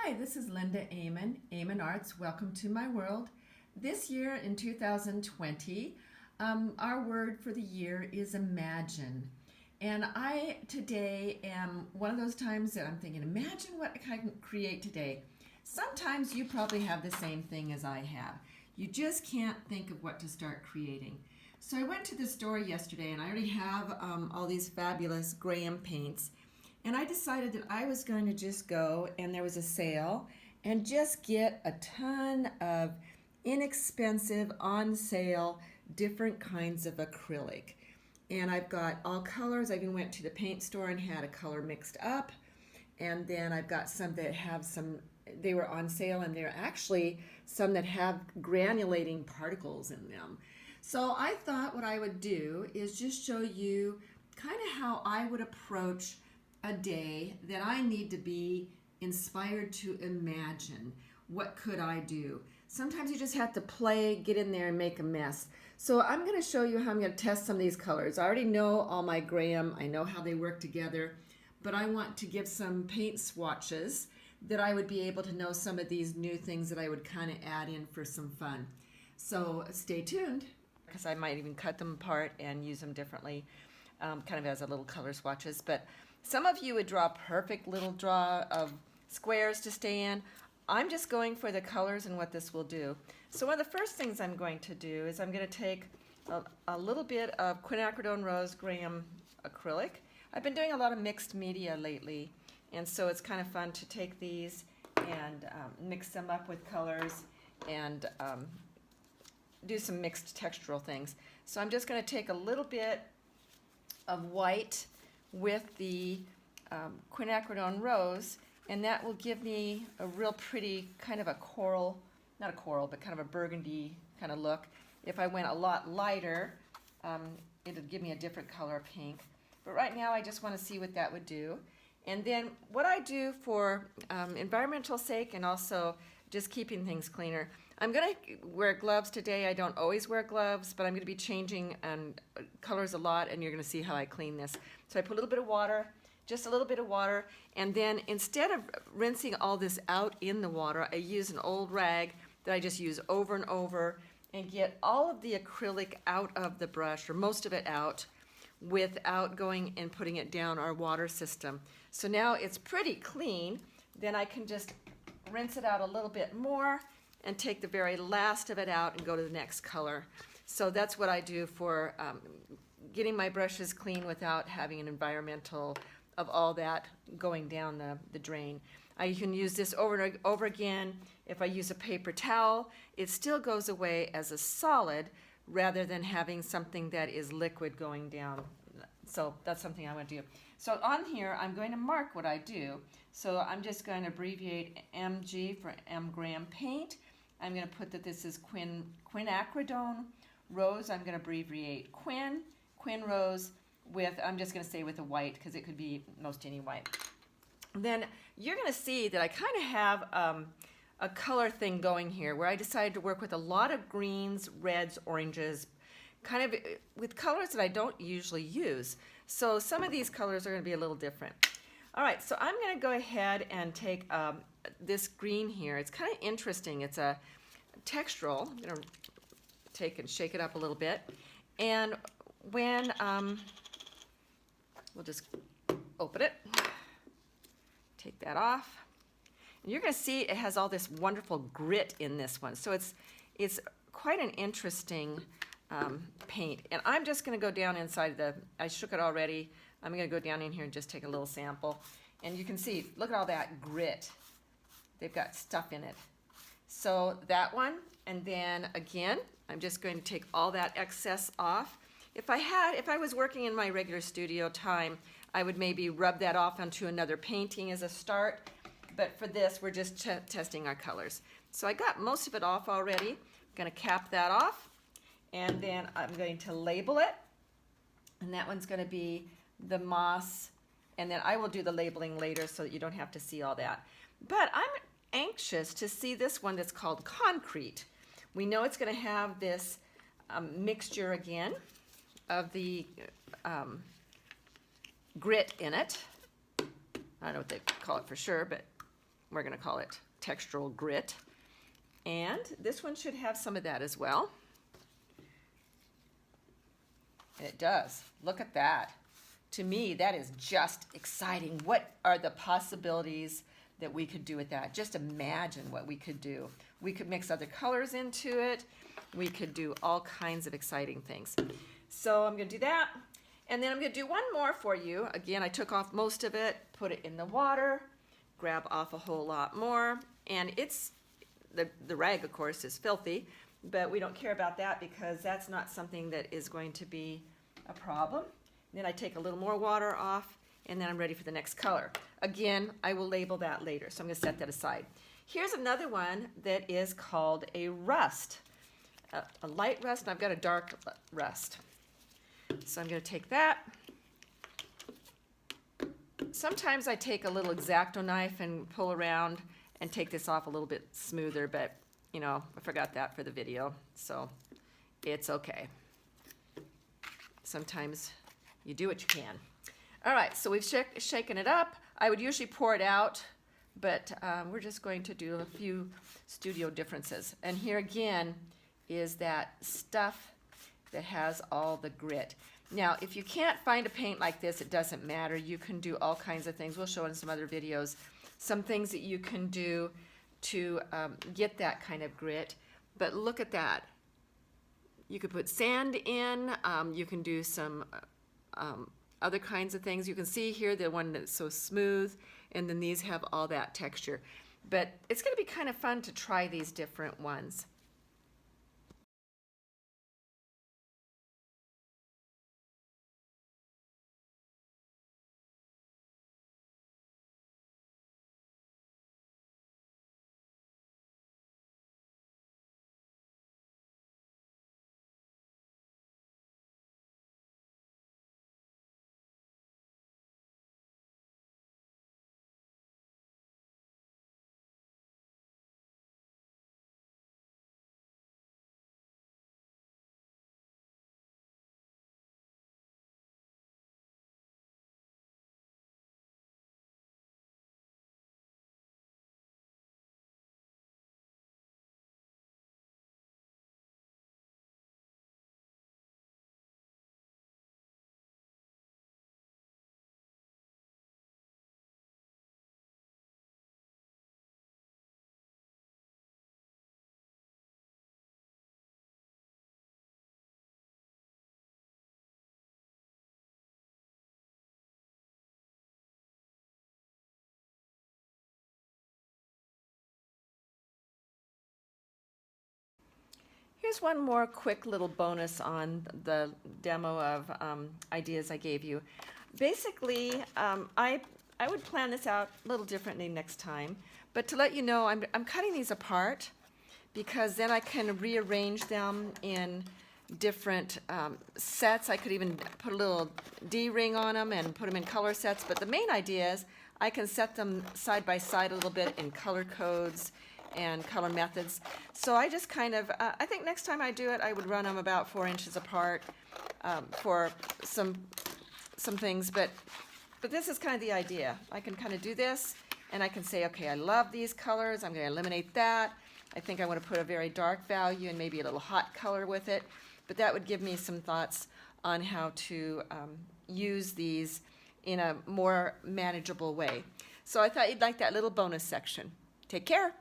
Hi, this is Linda Amon Arts. Welcome to my world. This year in 2020, our word for the year is imagine. And I today am one of those times that I'm thinking, imagine what I can create today. Sometimes you probably have the same thing as I have. You just can't think of what to start creating. So I went to the store yesterday and I already have all these fabulous Graham paints. And I decided that I was going to just go, and there was a sale, and just get a ton of inexpensive, on sale, different kinds of acrylic. And I've got all colors. I even went to the paint store and had a color mixed up. And then I've got some that have they were on sale, and they're actually some that have granulating particles in them. So I thought what I would do is just show you kind of how I would approach a day that I need to be inspired to imagine. What could I do? Sometimes you just have to play, get in there and make a mess. So I'm going to show you how I'm going to test some of these colors. I already know all my Graham. I know how they work together, but I want to give some paint swatches that I would be able to know some of these new things that I would kind of add in for some fun. So stay tuned, because I might even cut them apart and use them differently, kind of as a little color swatches. But some of you would draw a perfect little draw of squares to stay in. I'm just going for the colors and what this will do. So one of the first things I'm going to do is I'm going to take a little bit of quinacridone rose Graham acrylic. I've been doing a lot of mixed media lately, and so it's kind of fun to take these and mix them up with colors and do some mixed textural things. So I'm just going to take a little bit of white with the quinacridone rose, and that will give me a real pretty kind of a coral, not a coral, but kind of a burgundy kind of look. If I went a lot lighter, it would give me a different color of pink. But right now I just want to see what that would do. And then what I do for environmental sake and also just keeping things cleaner, I'm going to wear gloves today. I don't always wear gloves, but I'm going to be changing colors a lot, and you're going to see how I clean this. So I put a little bit of water, just a little bit of water, and then instead of rinsing all this out in the water, I use an old rag that I just use over and over and get all of the acrylic out of the brush, or most of it out, without going and putting it down our water system. So now it's pretty clean. Then I can just rinse it out a little bit more and take the very last of it out and go to the next color. So that's what I do for getting my brushes clean without having an environmental of all that going down the drain. I can use this over and over again. If I use a paper towel, it still goes away as a solid rather than having something that is liquid going down. So that's something I want to do. So on here, I'm going to mark what I do. So I'm just going to abbreviate MG for M Graham paint. I'm going to put that this is quinacridone rose. I'm going to abbreviate quin rose with, I'm just going to say with a white because it could be most any white. Then you're going to see that I kind of have a color thing going here where I decided to work with a lot of greens, reds, oranges, kind of with colors that I don't usually use. So some of these colors are going to be a little different. All right, so I'm going to go ahead and take this green here. It's kind of interesting. It's a textural. I'm going to take and shake it up a little bit. And when, we'll just open it, take that off. And you're going to see it has all this wonderful grit in this one. So it's quite an interesting paint. And I'm just going to go down inside I shook it already. I'm going to go down in here and just take a little sample. And you can see, look at all that grit. They've got stuff in it. So that one, and then again, I'm just going to take all that excess off. If I was working in my regular studio time, I would maybe rub that off onto another painting as a start. But for this, we're just testing our colors. So I got most of it off already. I'm going to cap that off. And then I'm going to label it. And that one's going to be the moss. And then I will do the labeling later so that you don't have to see all that. But I'm anxious to see this one that's called concrete. We know it's going to have this mixture again of the grit in it. I don't know what they call it for sure, but we're going to call it textural grit. And this one should have some of that as well. It does. Look at that. To me, that is just exciting. What are the possibilities that we could do with that? Just imagine what we could do. We could mix other colors into it. We could do all kinds of exciting things. So I'm going to do that. And then I'm going to do one more for you. Again, I took off most of it, put it in the water, grab off a whole lot more. And it's, the rag, of course, is filthy, but we don't care about that because that's not something that is going to be a problem. Then I take a little more water off, and then I'm ready for the next color. Again, I will label that later, so I'm going to set that aside. Here's another one that is called a rust, a light rust, and I've got a dark rust. So I'm going to take that. Sometimes I take a little X-Acto knife and pull around and take this off a little bit smoother, but you know, I forgot that for the video, so it's okay. Sometimes you do what you can. All right, so we've shaken it up. I would usually pour it out, but we're just going to do a few studio differences. And here again is that stuff that has all the grit. Now, if you can't find a paint like this, it doesn't matter. You can do all kinds of things. We'll show in some other videos some things that you can do to get that kind of grit. But look at that. You could put sand in. You can do some other kinds of things. You can see here the one that's so smooth, and then these have all that texture. But it's going to be kind of fun to try these different ones. Here's one more quick little bonus on the demo of ideas I gave you. Basically, I would plan this out a little differently next time, but to let you know, I'm cutting these apart because then I can rearrange them in different sets. I could even put a little D-ring on them and put them in color sets, but the main idea is I can set them side by side a little bit in color codes and color methods. So I just kind of, I think next time I do it, I would run them about 4 inches apart for some things, but this is kind of the idea. I can kind of do this, and I can say, okay, I love these colors, I'm going to eliminate that. I think I want to put a very dark value and maybe a little hot color with it, but that would give me some thoughts on how to use these in a more manageable way. So I thought you'd like that little bonus section. Take care.